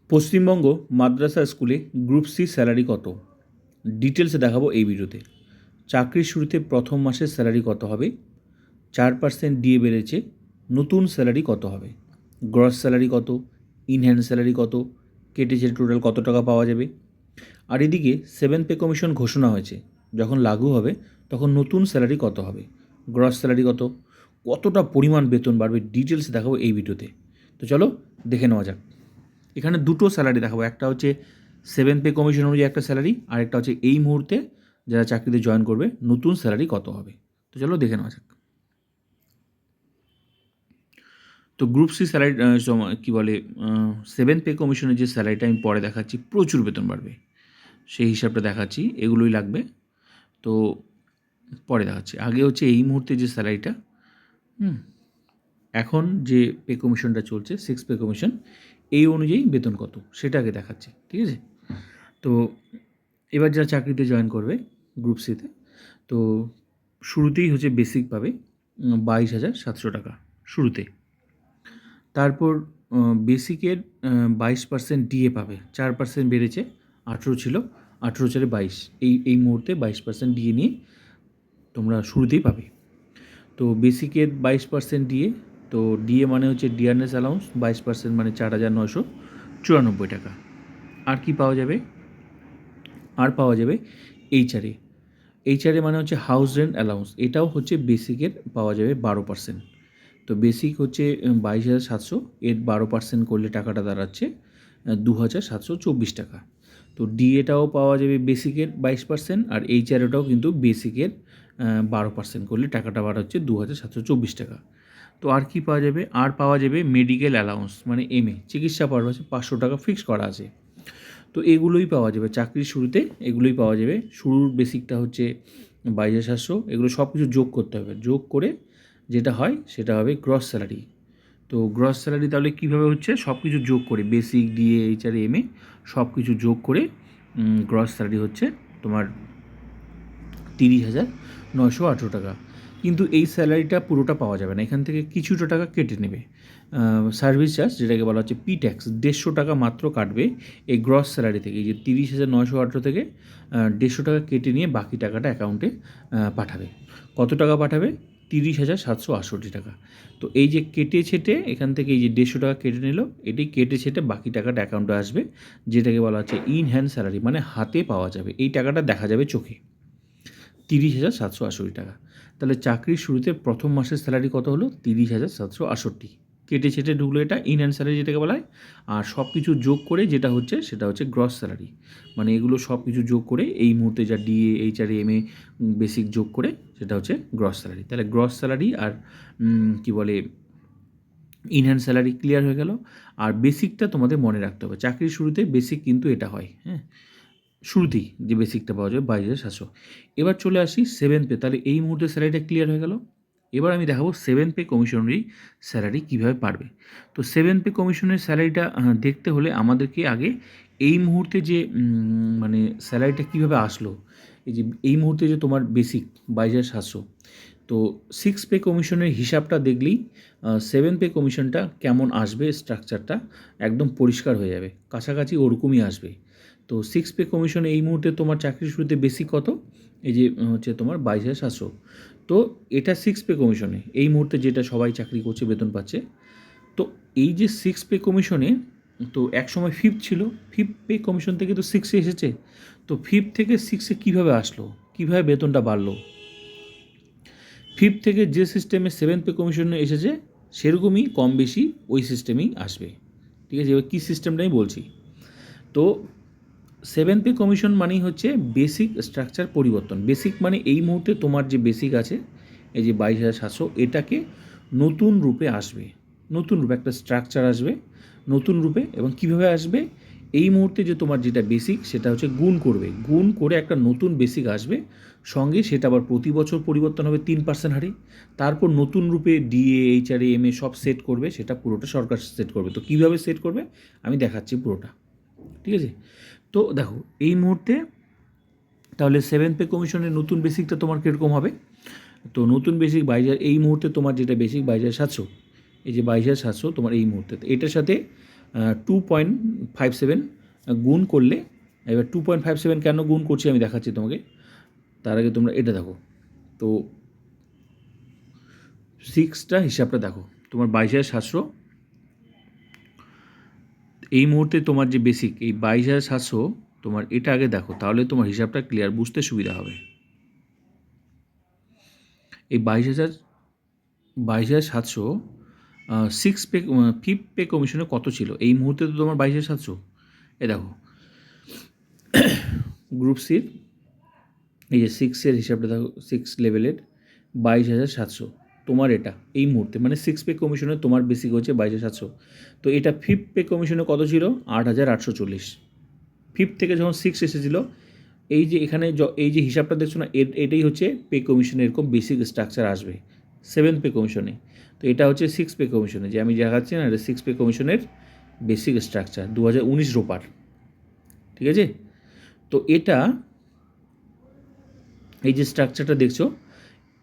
পশ্চিমবঙ্গ মাদ্রাসা স্কুলে group C salary কত? ডিটেলসে দেখাবো এই ভিডিওতে। চাকরির শুরুতে প্রথম মাসের স্যালারি কত হবে? 4% ডিএ বেড়েছে, নতুন স্যালারি কত হবে? গ্রস স্যালারি কত? ইনহ্যান্ড স্যালারি কত? কেটেছে টোটাল কত টাকা পাওয়া যাবে? আর এদিকে 7 পে কমিশন ঘোষণা হয়েছে, যখন লাগু হবে তখন নতুন স্যালারি কত হবে? গ্রস স্যালারি কত? কতটা পরিমাণ বেতন বাড়বে? ডিটেলস দেখাবো এই ভিডিওতে। তো চলো দেখে নেওয়া যাক। এখানে দুটো স্যালারি দেখাবো, একটা হচ্ছে 7 পে কমিশন অনুযায়ী একটা স্যালারি, আর একটা হচ্ছে এই মুহূর্তে যারা চাকরিতে জয়েন করবে নতুন স্যালারি কত হবে। তো চলো দেখে নেওয়া যাক। তো গ্রুপ সি স্যালারি কী বলে 7 পে কমিশনের যে স্যালারিটা আমি পরে দেখাচ্ছি, প্রচুর বেতন বাড়বে সেই হিসাবটা দেখাচ্ছি, এগুলোই লাগবে। তো পরে দেখাচ্ছি, আগে হচ্ছে এই মুহূর্তে যে স্যালারিটা, এখন যে পে কমিশনটা চলছে 6 পে কমিশন, এই অনুযায়ী বেতন কত সেটা আগে দেখাচ্ছি, ঠিক আছে? তো এবার যারা চাকরিতে জয়েন করবে গ্রুপ সিতে, তো শুরুতেই হচ্ছে বেসিক পাবে 22,700 টাকা শুরুতে। তারপর বেসিকের 22% ডিএ পাবে, 4% বেড়েছে, 18 ছিল, 18 4 22, এই মুহূর্তে 22% ডিএ নিয়ে তোমরা শুরুতেই পাবে। তো বেসিকের 22% ডিএ, তো ডিএ মানে হচ্ছে ডিয়ারনেস অ্যালাউন্স, 22% মানে 4,994 টাকা। আর কি পাওয়া যাবে? আর পাওয়া যাবে এইচআরএ মানে হচ্ছে হাউস রেন্ট অ্যালাউন্স, এটাও হচ্ছে বেসিকের পাওয়া যাবে 12%। তো বেসিক হচ্ছে 22,700, এর 12% করলে টাকাটা দাঁড়াচ্ছে 2,724 টাকা। তো ডিএটাও পাওয়া যাবে বেসিকের 22%, আর এইচআরএটাও কিন্তু বেসিকের 12% করলে টাকাটা বাড়াচ্ছে 2,724 টাকা। তো আর কি পাওয়া যাবে? আর পাওয়া যাবে মেডিকেল অ্যালাউন্স, মানে এমএ চিকিৎসা পারপাসে 500 টাকা ফিক্স করা আছে। তো এগুলোই পাওয়া যাবে চাকরির শুরুতে, এগুলোই পাওয়া যাবে। শুরুর বেসিকটা হচ্ছে 22,700, এগুলো সব কিছু যোগ করতে হবে, যোগ করে যেটা হয় সেটা হবে গ্রস স্যালারি। তো গ্রস স্যালারি তাহলে কীভাবে হচ্ছে? সব কিছু যোগ করে বেসিক, ডিএ, এইচআরএ, এমএ সব কিছু যোগ করে গ্রস স্যালারি হচ্ছে তোমার 30,918 টাকা। কিন্তু এই স্যালারিটা পুরোটা পাওয়া যাবে না, এখান থেকে কিছুটা টাকা কেটে নেবে। সার্ভিস চার্জ, যেটাকে বলা হচ্ছে পি ট্যাক্স, 150 টাকা মাত্র কাটবে এই গ্রস স্যালারি থেকে। এই যে 30,918 থেকে 150 টাকা কেটে নিয়ে বাকি টাকাটা অ্যাকাউন্টে পাঠাবে। কত টাকা পাঠাবে? 30,768 টাকা। তো এই যে কেটে ছেটে এখান থেকে এই যে 150 টাকা কেটে নিল, এটি কেটে ছেটে বাকি টাকাটা অ্যাকাউন্টে আসবে, যেটাকে বলা হচ্ছে ইন হ্যান্ড স্যালারি, মানে হাতে পাওয়া যাবে। এই টাকাটা দেখা যাবে চোখে, 30,768 টাকা। তাহলে চাকরির শুরুতে প্রথম মাসের স্যালারি কত হলো? 30,768। কেটে ছেটে ঢুকলো এটা ইন হ্যান্ড স্যালারি, যেটাকে বলা হয়। আর সব কিছু যোগ করে যেটা হচ্ছে সেটা হচ্ছে গ্রস স্যালারি, মানে এগুলো সব কিছু যোগ করে এই মুহূর্তে যা ডিএ, এইচআরএ, এমএ বেসিক যোগ করে সেটা হচ্ছে গ্রস স্যালারি। তাহলে গ্রস স্যালারি আর কি বলে ইন হ্যান্ড স্যালারি ক্লিয়ার হয়ে গেল। আর বেসিকটা তোমাদের মনে রাখতে হবে, চাকরির শুরুতে বেসিক কিন্তু এটা হয়, হ্যাঁ, শুরুতেই যে বেসিকটা পাওয়া যাবে 22,700। এবার চলে আসি 7 পে, তাহলে এই মুহূর্তে স্যালারিটা ক্লিয়ার হয়ে গেল। এবার আমি দেখাবো 7 পে কমিশনারি স্যালারি কীভাবে পারবে। তো 7 পে কমিশনের স্যালারিটা দেখতে হলে আমাদেরকে আগে এই মুহূর্তে যে মানে স্যালারিটা কীভাবে আসলো, এই যে এই মুহূর্তে যে তোমার বেসিক 22,700, তো 6 পে কমিশনের হিসাবটা দেখলেই 7 পে কমিশনটা কেমন আসবে, স্ট্রাকচারটা একদম পরিষ্কার হয়ে যাবে, কাছাকাছি ওরকমই আসবে। তো 6 পে কমিশনে এই মুহূর্তে তোমার চাকরির শুরুতে বেসিক কত? এই যে হচ্ছে তোমার 22,700। তো এটা 6 পে কমিশনে এই মুহূর্তে যেটা সবাই চাকরি করছে বেতন পাচ্ছে। তো এই যে 6 পে কমিশনে, তো একসময় 5 ছিল, 5 পে কমিশন থেকে তো 6-এ এসেছে। তো 5 থেকে 6-এ কীভাবে আসলো, কীভাবে বেতনটা বাড়লো? 5 থেকে যে সিস্টেমে 7 পে কমিশনে এসেছে সেরকমই কম বেশি ওই সিস্টেমেই আসবে, ঠিক আছে? এবার কী সিস্টেমটা আমি বলছি। তো 7 পে কমিশন মানেই হচ্ছে বেসিক স্ট্রাকচার পরিবর্তন। বেসিক মানে এই মুহূর্তে তোমার যে বেসিক আছে এই যে 22,700, এটাকে নতুন রূপে আসবে, নতুন রূপে একটা স্ট্রাকচার আসবে নতুন রূপে। এবং কিভাবে আসবে? এই মুহূর্তে যে তোমার যেটা বেসিক সেটা হচ্ছে গুণ করবে, গুণ করে একটা নতুন বেসিক আসবে, সঙ্গে সেটা আবার প্রতি বছর পরিবর্তন হবে 3% হারে। তারপর নতুন রূপে ডিএ, এইচআরএ, এমএ সব সেট করবে, সেটা পুরোটা সরকার সেট করবে। তো কীভাবে সেট করবে আমি দেখাচ্ছি পুরোটা, ঠিক আছে? তো দেখো এই মুহূর্তে তাহলে 7 পে কমিশনের নতুন বেসিকটা তোমার কীরকম হবে? তো নতুন বেসিক 22,000, এই মুহূর্তে তোমার যেটা বেসিক 22,700, এই যে 22,700 তোমার এই মুহূর্তে, এটার সাথে 2.57 গুণ করলে, এবার 2.57 কেন গুণ করছি আমি দেখাচ্ছি তোমাকে, তার আগে তোমরা এটা দেখো। তো 6টা হিসাবটা দেখো, তোমার 22,700 এই মুহূর্তে তোমার যে বেসিক, এই 22,700 তোমার এটা আগে দেখো, তাহলে তোমার হিসাবটা ক্লিয়ার, বুঝতে সুবিধা হবে। এই 22,700 ফিফথ পে কমিশনে কত ছিল এই মুহূর্তে, তো তোমার 22,700। এ দেখো গ্রুপ সির এই যে 6-এর হিসাবটা দেখো, 6 লেভেলের 22,700 তোমার এটা এই মুহূর্তে, মানে 6 পে কমিশনে তোমার বেসিক হচ্ছে 22,700। তো এটা ফিফথ পে কমিশনে কত ছিল? 8,840। ফিফথ থেকে যখন 6 এসেছিলো, এই যে এখানে এই যে হিসাবটা দেখছো না, এটাই হচ্ছে পে কমিশনে এরকম বেসিক স্ট্রাকচার আসবে 7th পে কমিশনে। তো এটা হচ্ছে 6 পে কমিশনে, যে আমি দেখাচ্ছি না, এটা 6 পে কমিশনের বেসিক স্ট্রাকচার 2019 রোপার, ঠিক আছে? তো এটা এই যে স্ট্রাকচারটা দেখছো,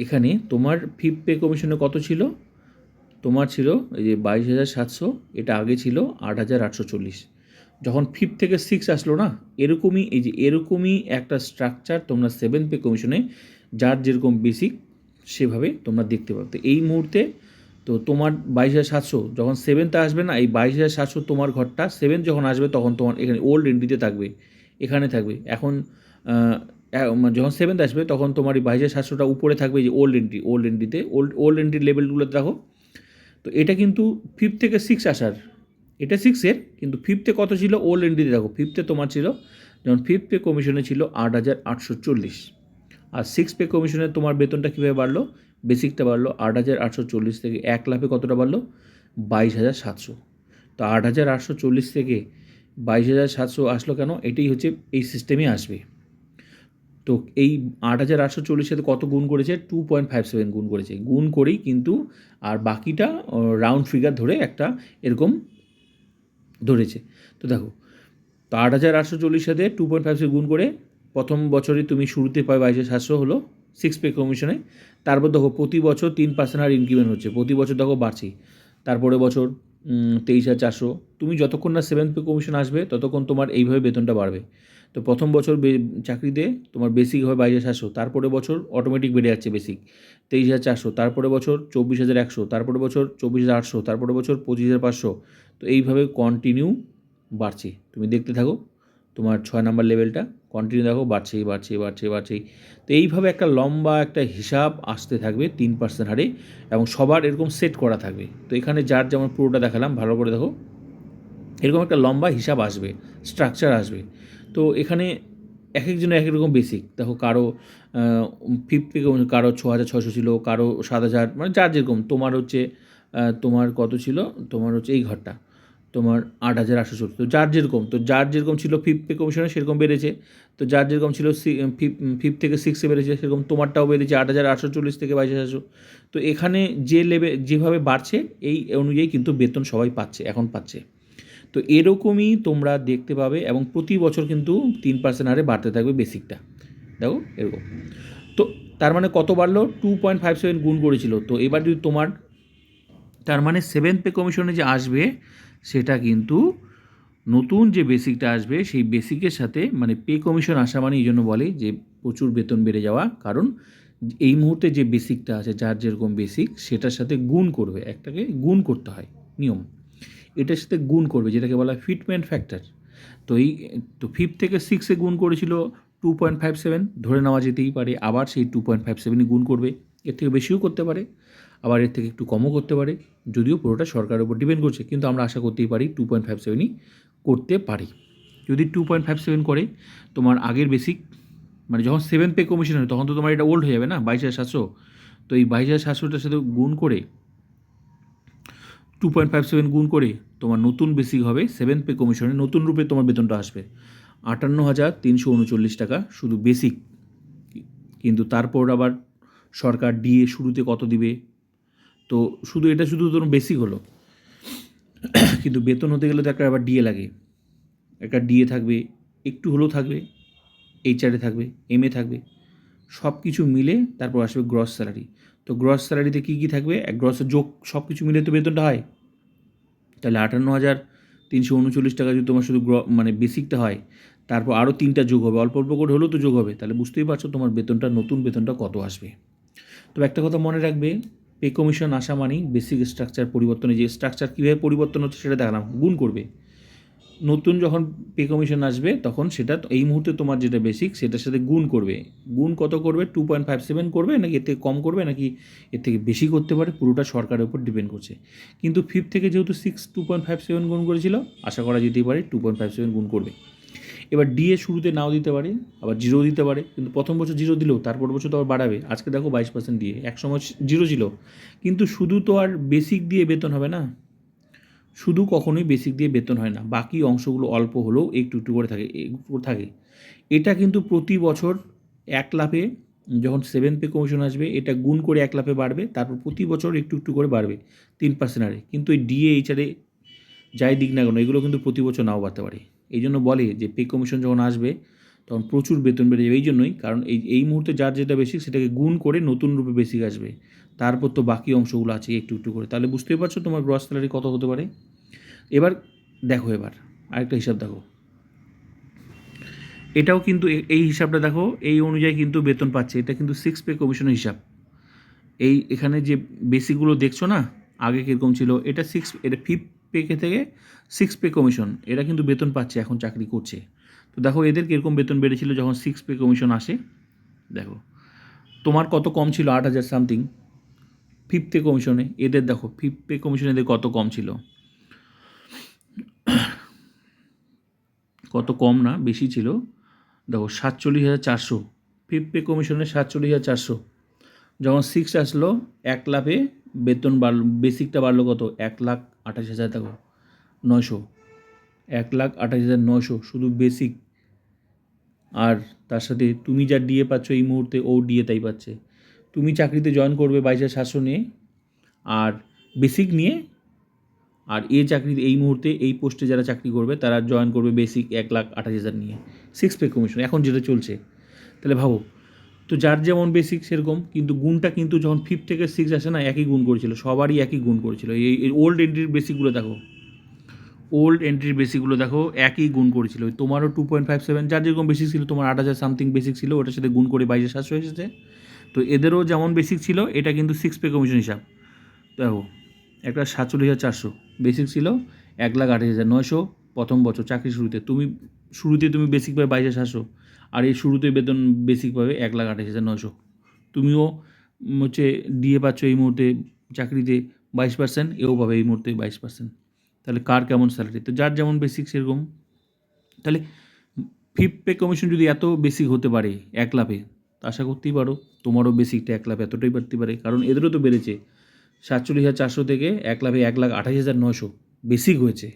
এখানে তোমার ফিফথ পে কমিশনে কত ছিল? তোমার ছিল এই যে 22,700, এটা আগে ছিল 8,840। যখন ফিফথ থেকে 6 আসলো না, এরকমই এই যে এরকমই একটা স্ট্রাকচার তোমরা 7th পে কমিশনে, যার যেরকম বেসিক সেভাবে তোমরা দেখতে পাবে। তো এই মুহূর্তে তো তোমার 22,700 যখন 7th আসবে না, এই 22,700 তোমার ঘরটা 7th যখন আসবে তখন তোমার এখানে ওল্ড এন্ট্রিতে থাকবে, এখানে থাকবে। এখন যখন 7th আসবে তখন তোমার এই 22,700টা উপরে থাকবে, যে ওল্ড এন্ট্রিতে ওল্ড এন্ট্রি লেভেলগুলোতে রাখো। তো এটা কিন্তু ফিফথ থেকে 6 আসার, এটা 6-এর, কিন্তু ফিফথে কত ছিল ওল্ড এন্ট্রিতে দেখো, ফিফথে তোমার ছিল যেমন ফিফথ পে কমিশনে ছিল 8,840, আর 6 পে কমিশনে তোমার বেতনটা কীভাবে বাড়লো? বেসিকটা বাড়লো 8,840 থেকে 1 লাফে কতটা বাড়লো? 22,700। তো 8,840 থেকে 22,700 আসলো কেন? এটাই হচ্ছে এই সিস্টেমে আসবে। তো এই 8,840 সাথে কত গুণ করেছে? 2.57 গুণ করেছে, গুণ করেই কিন্তু, আর বাকিটা রাউন্ড ফিগার ধরে একটা এরকম ধরেছে। তো দেখো, তো 8,840 সাথে 2.57 গুণ করে প্রথম বছরে তুমি শুরুতে পাবে 22,700 হলো 6 পে কমিশনে। তারপর দেখো প্রতি বছর 3% আর ইনক্রিমেন্ট হচ্ছে, প্রতি বছর দেখো বাড়ছেই। তারপরে বছর 23,400। তুমি যতক্ষণ না 7th পে কমিশন আসবে ততক্ষণ তোমার এইভাবে বেতনটা বাড়বে। তো প্রথম বছর চাকরিতে তোমার বেসিক হয় 22,700, তারপরে বছর অটোমেটিক বেড়ে যাচ্ছে বেসিক 23,400, তারপরে বছর 24,100, তারপরে বছর 24,800, তারপরে বছর 25,500। তো এইভাবে কন্টিনিউ বাড়ছে, তুমি দেখতে থাকো। তোমার 6 নাম্বার লেভেলটা কন্টিনিউ দেখো, বাড়ছেই বাড়ছেই বাড়ছেই বাড়ছেই। তো এইভাবে একটা লম্বা একটা হিসাব আসতে থাকবে 3% হারে, এবং সবার এরকম সেট করা থাকবে। তো এখানে যার যেমন পুরোটা দেখালাম, ভালো করে দেখো, এরকম একটা লম্বা হিসাব আসবে, স্ট্রাকচার আসবে। তো এখানে এক একজনের এক এক রকম বেসিক দেখো, কারো ফিফথ থেকে কারো 6,600 ছিল, কারো 7,000, মানে যার যেরকম। তোমার হচ্ছে তোমার কত ছিল? তোমার হচ্ছে এই ঘরটা তোমার 8,840। তো যার যেরকম ছিল ফিফথ পে কমিশনে সেরকম বেড়েছে। তো যার যেরকম ছিল ফিফথ থেকে 6-এ বেড়েছে, সেরকম তোমারটাও বেড়েছে 8,840 থেকে 22,700। তো এখানে যে লেভেল যেভাবে বাড়ছে এই অনুযায়ী কিন্তু বেতন সবাই পাচ্ছে, এখন পাচ্ছে। তো এরকমই তোমরা দেখতে পাবে, এবং প্রতি বছর কিন্তু 3% হারে বাড়তে থাকবে বেসিকটা, দেখো এরকম। তো তার মানে কত বাড়লো? 2.57 গুণ করেছিল। তো এবার যদি তোমার, তার মানে 7th পে কমিশনে যে আসবে সেটা কিন্তু নতুন যে বেসিকটা আসবে সেই বেসিকের সাথে, মানে পে কমিশন আসা মানে এই জন্য বলে যে প্রচুর বেতন বেড়ে যাওয়া, কারণ এই মুহূর্তে যে বেসিকটা আছে, যার যেরকম বেসিক সেটার সাথে গুণ করবে, একটাকে গুণ করতে হয় নিয়ম, এটার সাথে গুণ করবে, যেটাকে বলা হয় ফিটমেন্ট ফ্যাক্টর। তো ফিফথ থেকে 6-এ গুণ করেছিল 2.57, ধরে নেওয়া যেতেই পারে আবার সেই 2.57ই গুণ করবে, এর থেকে বেশিও করতে পারে, আবার এর থেকে একটু কমও করতে পারে, যদিও পুরোটা সরকারের উপর ডিপেন্ড করছে, কিন্তু আমরা আশা করতেই পারি 2.57ই করতে পারি। যদি 2.57 করে তোমার আগের বেসিক, মানে যখন 7th পে কমিশন হয় তখন তো তোমার এটা ওল্ড হয়ে যাবে না, 22,700। তো এই 22,700টার সাথে গুণ করে 2.57 গুণ করে তোমার নতুন বেসিক হবে 7th পে কমিশনে, নতুন রূপে তোমার বেতনটা আসবে 58,339 টাকা শুধু বেসিক। কিন্তু তারপর আবার সরকার ডিএ শুরুতে কত দিবে, তো এটা শুধু ধরুন বেসিক হলো, কিন্তু বেতন হতে গেলে তো একটা আবার ডিএ লাগে, একটা ডিএ থাকবে, একটু হলেও থাকবে, এইচআরে থাকবে, এমএ থাকবে, সব কিছু মিলে তারপর আসবে গ্রস স্যালারি। তো গ্রস স্যালারিতে কী কী থাকবে? গ্রসের যোগ সব কিছু মিলে তো বেতনটা হয়। তাহলে 339 টাকা যদি তোমার শুধু মানে বেসিকটা হয়, তারপর আরও 3টা যোগ হবে, অল্প অল্প করে হলেও তো যোগ হবে, তাহলে বুঝতেই পারছো তোমার বেতনটা, নতুন বেতনটা কত আসবে। তবে একটা কথা মনে রাখবে, পে কমিশন আসা মানেই বেসিক স্ট্রাকচার পরিবর্তনে, যে স্ট্রাকচার কীভাবে পরিবর্তন হচ্ছে সেটা দেখালাম, গুণ করবে। নতুন যখন পে কমিশন আসবে তখন সেটা এই মুহূর্তে তোমার যেটা বেসিক সেটার সাথে গুণ করবে। গুণ কত করবে? 2.57 করবে, নাকি এর থেকে কম করবে, নাকি এর থেকে বেশি করতে পারে, পুরোটা সরকারের উপর ডিপেন্ড করছে। কিন্তু 5 থেকে যেহেতু 2.57 গুণ করেছিল, আশা করা যেতেই পারে 2.57 গুণ করবে। এবার ডিএ শুরুতে নাও দিতে পারে, আবার জিরো দিতে পারে, কিন্তু প্রথম বছর জিরো দিলেও তারপর বছর তো আবার বাড়াবে। আজকে দেখো 22% ডিএ, এক সময় জিরো ছিল। কিন্তু শুধু তো আর বেসিক দিয়ে বেতন হবে না, শুধু কখনোই বেসিক দিয়ে বেতন হয় না, বাকি অংশগুলো অল্প হলেও একটু একটু করে থাকে। এটা কিন্তু প্রতি বছর 1 লাফে, যখন 7 পে কমিশন আসবে এটা গুণ করে 1 লাফে বাড়বে, তারপর প্রতি বছর একটু একটু করে বাড়বে 3% হারে। কিন্তু এই ডিএ এইচআরে যাই দিক না কেন, এগুলো কিন্তু প্রতি বছর নাও বাড়তে পারে। এই জন্য বলে যে পে কমিশন যখন আসবে তখন প্রচুর বেতন বেড়ে যাবে। এই জন্যই, কারণ এই মুহূর্তে যার যেটা বেসিক সেটাকে গুণ করে নতুন রূপে বেসিক আসবে, তারপর তো বাকি অংশগুলো আছে একটু একটু করে। তাহলে বুঝতেই পারছো তোমার গ্রস স্যালারি কত হতে পারে। এবার দেখো, এবার আরেকটা হিসাব দেখো, এটাও কিন্তু এই হিসাবটা দেখো, এই অনুযায়ী কিন্তু বেতন পাচ্ছে। এটা কিন্তু 6 পে কমিশনের হিসাব। এখানে যে বেসিকগুলো দেখছো না, আগে কীরকম ছিল, এটা 5 পে থেকে 6 পে কমিশন, এরা কিন্তু বেতন পাচ্ছে, এখন চাকরি করছে। তো দেখো এদের কীরকম বেতন বেড়েছিল যখন 6 পে কমিশন আসে। দেখো তোমার কত কম ছিল, 8,000 সামথিং 5 পে কমিশনে। এদের দেখো 5 পে কমিশনে এদের কত কম ছিল, কত কম না, বেশি ছিল। দেখো 47,400, 5 পে কমিশনে 47,400। যখন 6 আসলো, 1 লাফে বেতন বাড়লো, বেসিকটা বাড়লো কত, 1,28,000, দেখো 900, 1,28,900 শুধু বেসিক। আর তার সাথে তুমি যা ডিএ পাচ্ছ এই মুহূর্তে, ও ডিএ তাই পাচ্ছে। তুমি চাকরিতে জয়েন করবে 22,700 নিয়ে, আর বেসিক নিয়ে। আর চাকরিতে এই মুহূর্তে এই পোস্টে যারা চাকরি করবে তারা জয়েন করবে বেসিক 1,28,000 নিয়ে, 6 পে কমিশন এখন যেটা চলছে। তাহলে ভাবো, তো যার যেমন বেসিক সেরকম, কিন্তু গুণটা কিন্তু যখন 5 থেকে 6 আসে না, একই গুণ করেছিল, সবারই একই গুণ করেছিল। এই ওল্ড এন্ট্রির বেসিকগুলো দেখো, একই গুণ করেছিল। তোমারও 2.57, যার যেরকম বেসিক ছিল, তোমার 8,000 সামথিং বেসিক ছিল, ওটার সাথে গুণ করে 22,700 এসেছে। তো এদেরও যেমন বেসিক ছিল, এটা কিন্তু 6 পে কমিশন হিসাব। দেখো একটা 47,400 বেসিক ছিল, 1,28,900 প্রথম বছর চাকরি শুরুতে। তুমি বেসিক পাবে 22,700, আর এই শুরুতে বেতন বেসিক পাবে 1,28,900। তুমিও হচ্ছে ডিএ পাচ্ছ এই মুহূর্তে চাকরিতে 22%, এও পাবে এই মুহূর্তে 22%। তাহলে কার কেমন স্যালারি? তো যার যেমন বেসিক সেরকম। তাহলে 5 পে কমিশন যদি এত বেসিক হতে পারে 1 লাফে, তো আশা করতেই পারো তোমারও বেসিকটা 1 লাফে এতটাই বাড়তে পারে, কারণ এদেরও তো বেড়েছে। 47,400 থেকে 1 লাফে 1,28,900 বেসিক হয়েছে।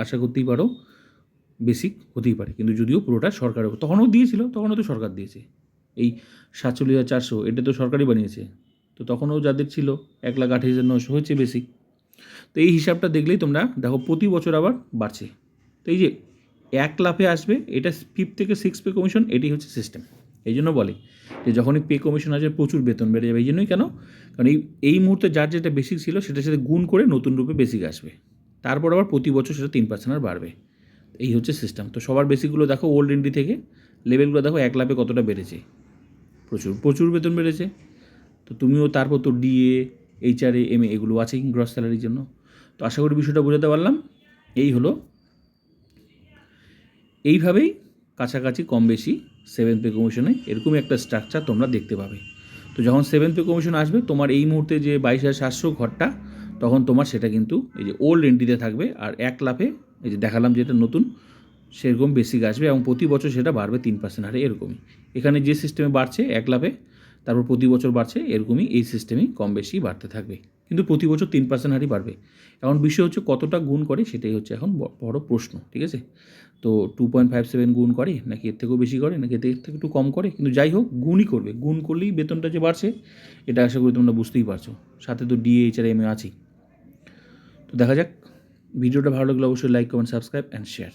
আশা করতেই পারো বেসিক হতেই পারে, কিন্তু যদিও পুরোটা সরকারের, তখনও দিয়েছিল, তখনও তো সরকার দিয়েছে। এই 47,400 এটা তো সরকারই বানিয়েছে, তো তখনও যাদের ছিল 1,28,900 হয়েছে বেসিক। তো এই হিসাবটা দেখলেই তোমরা দেখো প্রতি বছর আবার বাড়ছে। তো এই যে 1 লাফে আসবে, এটা 5 থেকে 6 পে কমিশন, এটাই হচ্ছে সিস্টেম। এই জন্য বলে যে যখনই পে কমিশন আসবে প্রচুর বেতন বেড়ে যাবে। এই জন্যই কেন, কারণ এই মুহূর্তে যার যেটা বেসিক ছিল সেটার সাথে গুণ করে নতুন রূপে বেসিক আসবে, তারপর আবার প্রতি বছর সেটা 3% আর বাড়বে। এই হচ্ছে সিস্টেম। তো সবার বেসিকগুলো দেখো, ওল্ড এন্ট্রি থেকে লেভেলগুলো দেখো 1 লাফে কতটা বেড়েছে, প্রচুর বেতন বেড়েছে। তো তুমিও তারপর তো ডিএ, এইচআরএ, এমএ এগুলো আছেই গ্রস স্যালারির জন্য। তো আশা করি বিষয়টা বোঝাতে পারলাম। এই হলো, এইভাবেই কাছাকাছি কম বেশি 7 পে কমিশনে এরকমই একটা স্ট্রাকচার তোমরা দেখতে পাবে। তো যখন 7 পে কমিশন আসবে, তোমার এই মুহূর্তে যে 22,700 ঘরটা, তখন তোমার সেটা কিন্তু এই যে ওল্ড এন্ট্রিতে থাকবে, আর 1 লাফে এই যে দেখালাম যেটা নতুন সেরকম বেসিক আসবে, এবং প্রতি বছর সেটা বাড়বে 3% হারে। এরকমই এখানে যে সিস্টেমে বাড়ছে 1 লাফে, তারপর প্রতি বছর বাড়ছে, এরকমই এই সিস্টেমেই কম বেশি বাড়তে থাকবে, কিন্তু প্রতি বছর 3% হারই বাড়বে। এখন বিষয় হচ্ছে কতটা গুণ করে, সেটাই হচ্ছে এখন বড় প্রশ্ন, ঠিক আছে? তো 2.57 গুণ করে, নাকি এর থেকেও বেশি করে, নাকি এর থেকে একটু কম করে, কিন্তু যাই হোক গুণই করবে। গুণ করলেই বেতনটা যে বাড়ছে, এটা আশা করি তোমরা বুঝতেই পারছো। সাথে তো DHR MA আছেই। তো দেখা যাক, ভিডিওটা ভালো লাগলে অবশ্যই like, comment, subscribe and share.